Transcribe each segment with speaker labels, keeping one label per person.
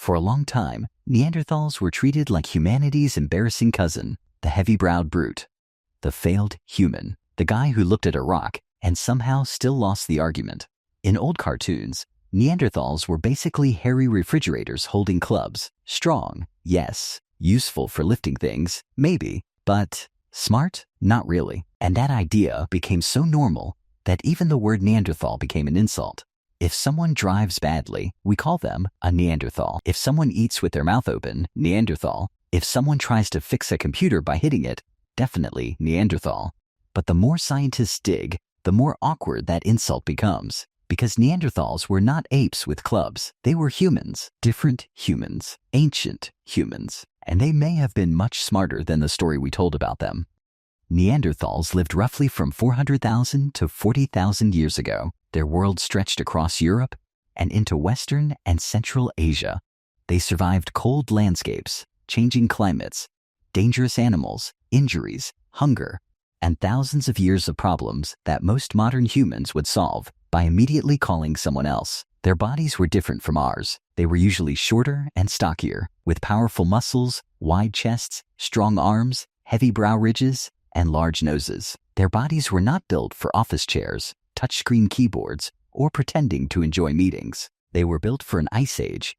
Speaker 1: For a long time, Neanderthals were treated like humanity's embarrassing cousin, the heavy-browed brute, the failed human, the guy who looked at a rock and somehow still lost the argument. In old cartoons, Neanderthals were basically hairy refrigerators holding clubs. Strong, yes. Useful for lifting things, maybe. But smart? Not really. And that idea became so normal that even the word Neanderthal became an insult. If someone drives badly, we call them a Neanderthal. If someone eats with their mouth open, Neanderthal. If someone tries to fix a computer by hitting it, definitely Neanderthal. But the more scientists dig, the more awkward that insult becomes. Because Neanderthals were not apes with clubs. They were humans, different humans, ancient humans. And they may have been much smarter than the story we told about them. Neanderthals lived roughly from 400,000 to 40,000 years ago. Their world stretched across Europe and into Western and Central Asia. They survived cold landscapes, changing climates, dangerous animals, injuries, hunger, and thousands of years of problems that most modern humans would solve by immediately calling someone else. Their bodies were different from ours. They were usually shorter and stockier, with powerful muscles, wide chests, strong arms, heavy brow ridges, and large noses. Their bodies were not built for office chairs, touchscreen keyboards, or pretending to enjoy meetings. They were built for an ice age.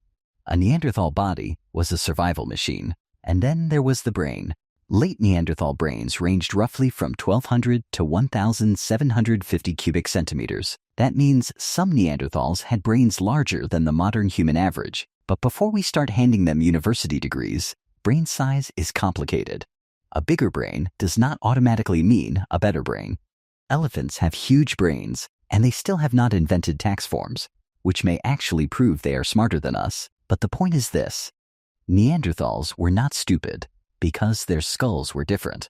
Speaker 1: A Neanderthal body was a survival machine. And then there was the brain. Late Neanderthal brains ranged roughly from 1,200 to 1,750 cubic centimeters. That means some Neanderthals had brains larger than the modern human average. But before we start handing them university degrees, brain size is complicated. A bigger brain does not automatically mean a better brain. Elephants have huge brains, and they still have not invented tax forms, which may actually prove they are smarter than us. But the point is this: Neanderthals were not stupid because their skulls were different.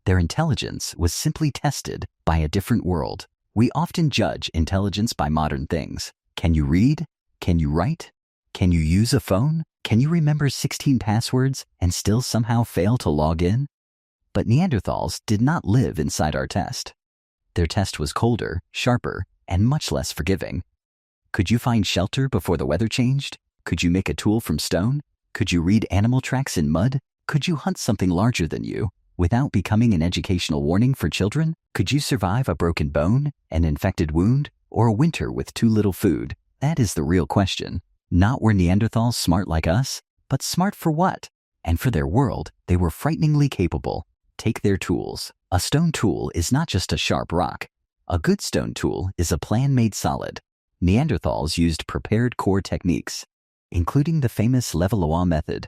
Speaker 1: Their intelligence was simply tested by a different world. We often judge intelligence by modern things. Can you read? Can you write? Can you use a phone? Can you remember 16 passwords and still somehow fail to log in? But Neanderthals did not live inside our test. Their test was colder, sharper, and much less forgiving. Could you find shelter before the weather changed? Could you make a tool from stone? Could you read animal tracks in mud? Could you hunt something larger than you without becoming an educational warning for children? Could you survive a broken bone, an infected wound, or a winter with too little food? That is the real question. Not were Neanderthals smart like us, but smart for what? And for their world, they were frighteningly capable. Take their tools. A stone tool is not just a sharp rock. A good stone tool is a plan made solid. Neanderthals used prepared core techniques, including the famous Levallois method.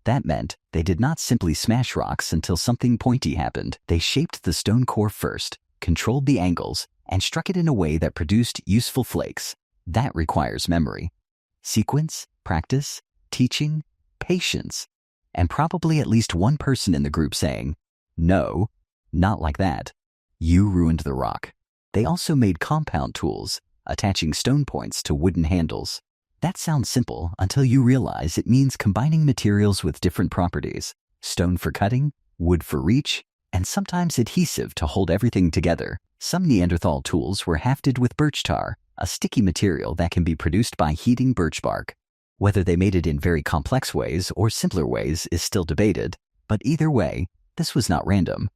Speaker 1: That meant they did not simply smash rocks until something pointy happened. They shaped the stone core first, controlled the angles, and struck it in a way that produced useful flakes. That requires memory, sequence, practice, teaching, patience, and probably at least one person in the group saying, "No, not like that. You ruined the rock." They also made compound tools, attaching stone points to wooden handles. That sounds simple until you realize it means combining materials with different properties: stone for cutting, wood for reach, and sometimes adhesive to hold everything together. Some Neanderthal tools were hafted with birch tar, a sticky material that can be produced by heating birch bark. Whether they made it in very complex ways or simpler ways is still debated, but either way, this was not random.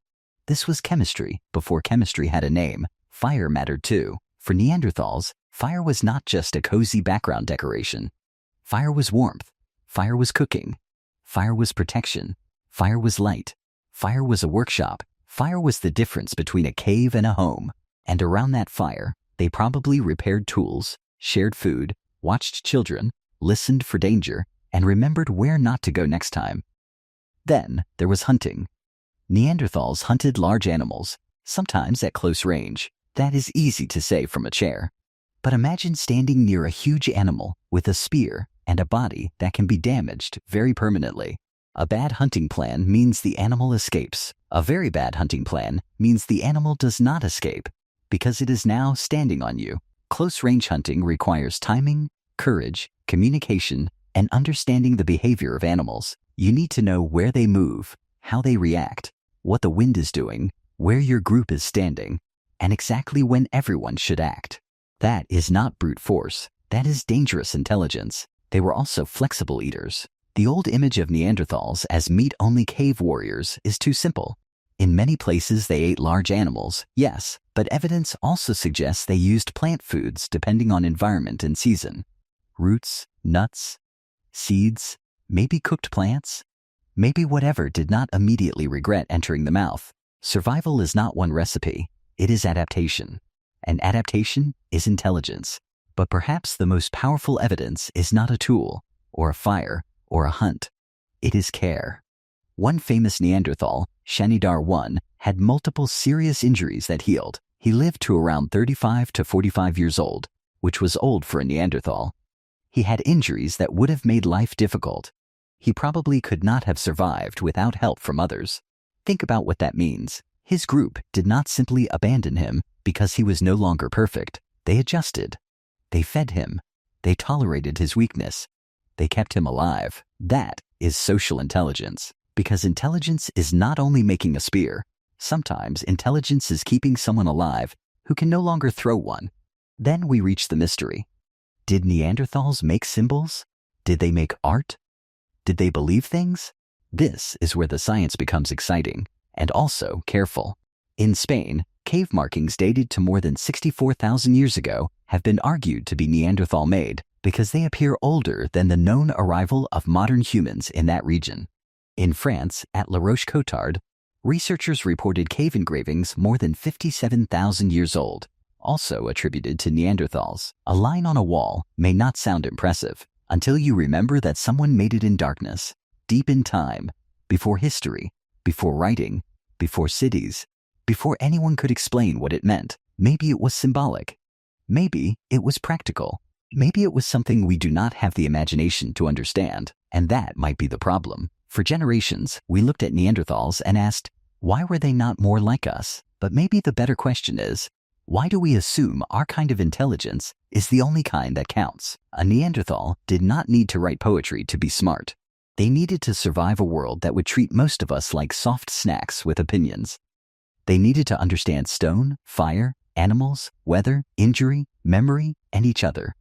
Speaker 1: This was chemistry before chemistry had a name. Fire mattered too. For Neanderthals, fire was not just a cozy background decoration. Fire was warmth. Fire was cooking. Fire was protection. Fire was light. Fire was a workshop. Fire was the difference between a cave and a home. And around that fire, they probably repaired tools, shared food, watched children, listened for danger, and remembered where not to go next time. Then there was hunting. Neanderthals hunted large animals, sometimes at close range. That is easy to say from a chair. But imagine standing near a huge animal with a spear and a body that can be damaged very permanently. A bad hunting plan means the animal escapes. A very bad hunting plan means the animal does not escape because it is now standing on you. Close-range hunting requires timing, courage, communication, and understanding the behavior of animals. You need to know where they move, how they react, what the wind is doing, where your group is standing, and exactly when everyone should act. That is not brute force. That is dangerous intelligence. They were also flexible eaters. The old image of Neanderthals as meat-only cave warriors is too simple. In many places they ate large animals, yes, but evidence also suggests they used plant foods depending on environment and season. Roots, nuts, seeds, maybe cooked plants, maybe whatever did not immediately regret entering the mouth. Survival is not one recipe, it is adaptation. And adaptation is intelligence. But perhaps the most powerful evidence is not a tool, or a fire, or a hunt. It is care. One famous Neanderthal, Shanidar I, had multiple serious injuries that healed. He lived to around 35 to 45 years old, which was old for a Neanderthal. He had injuries that would have made life difficult. He probably could not have survived without help from others. Think about what that means. His group did not simply abandon him because he was no longer perfect. They adjusted. They fed him. They tolerated his weakness. They kept him alive. That is social intelligence. Because intelligence is not only making a spear. Sometimes intelligence is keeping someone alive who can no longer throw one. Then we reach the mystery. Did Neanderthals make symbols? Did they make art? Did they believe things? This is where the science becomes exciting and also careful. In Spain, cave markings dated to more than 64,000 years ago have been argued to be Neanderthal made because they appear older than the known arrival of modern humans in that region. In France, at La Roche-Cotard, researchers reported cave engravings more than 57,000 years old, also attributed to Neanderthals. A line on a wall may not sound impressive until you remember that someone made it in darkness, deep in time, before history, before writing, before cities, before anyone could explain what it meant. Maybe it was symbolic. Maybe it was practical. Maybe it was something we do not have the imagination to understand, and that might be the problem. For generations, we looked at Neanderthals and asked, why were they not more like us? But maybe the better question is, why do we assume our kind of intelligence is the only kind that counts? A Neanderthal did not need to write poetry to be smart. They needed to survive a world that would treat most of us like soft snacks with opinions. They needed to understand stone, fire, animals, weather, injury, memory, and each other.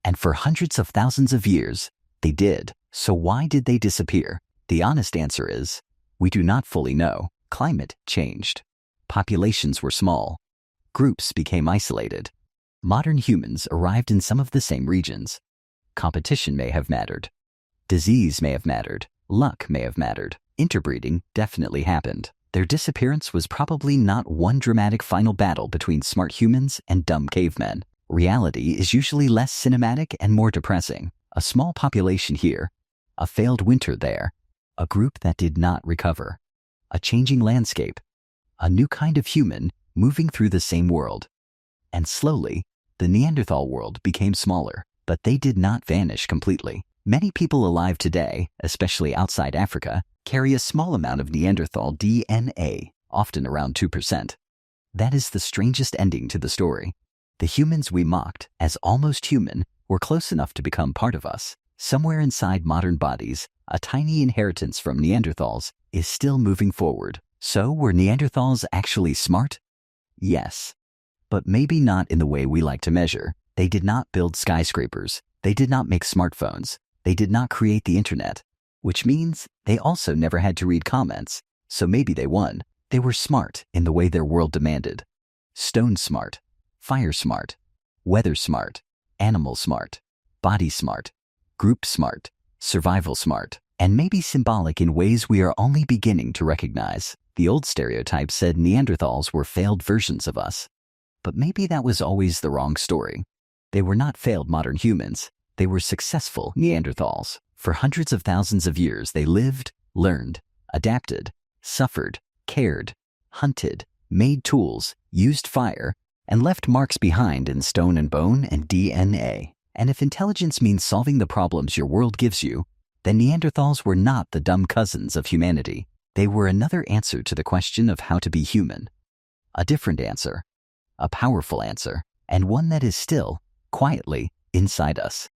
Speaker 1: And for hundreds of thousands of years, they did. So why did they disappear? The honest answer is, we do not fully know. Climate changed. Populations were small. Groups became isolated. Modern humans arrived in some of the same regions. Competition may have mattered. Disease may have mattered. Luck may have mattered. Interbreeding definitely happened. Their disappearance was probably not one dramatic final battle between smart humans and dumb cavemen. Reality is usually less cinematic and more depressing. A small population here, a failed winter there, a group that did not recover, a changing landscape, a new kind of human moving through the same world. And slowly, the Neanderthal world became smaller, but they did not vanish completely. Many people alive today, especially outside Africa, carry a small amount of Neanderthal DNA, often around 2%. That is the strangest ending to the story. The humans we mocked as almost human were close enough to become part of us. Somewhere inside modern bodies, a tiny inheritance from Neanderthals is still moving forward. So were Neanderthals actually smart? Yes. But maybe not in the way we like to measure. They did not build skyscrapers. They did not make smartphones. They did not create the internet. Which means they also never had to read comments. So maybe they won. They were smart in the way their world demanded. Stone smart, fire smart, weather smart, animal smart, body smart, group smart, survival smart, and maybe symbolic in ways we are only beginning to recognize. The old stereotype said Neanderthals were failed versions of us. But maybe that was always the wrong story. They were not failed modern humans. They were successful Neanderthals. For hundreds of thousands of years, they lived, learned, adapted, suffered, cared, hunted, made tools, used fire, and left marks behind in stone and bone and DNA. And if intelligence means solving the problems your world gives you, then Neanderthals were not the dumb cousins of humanity. They were another answer to the question of how to be human. A different answer, a powerful answer, and one that is still, quietly, inside us.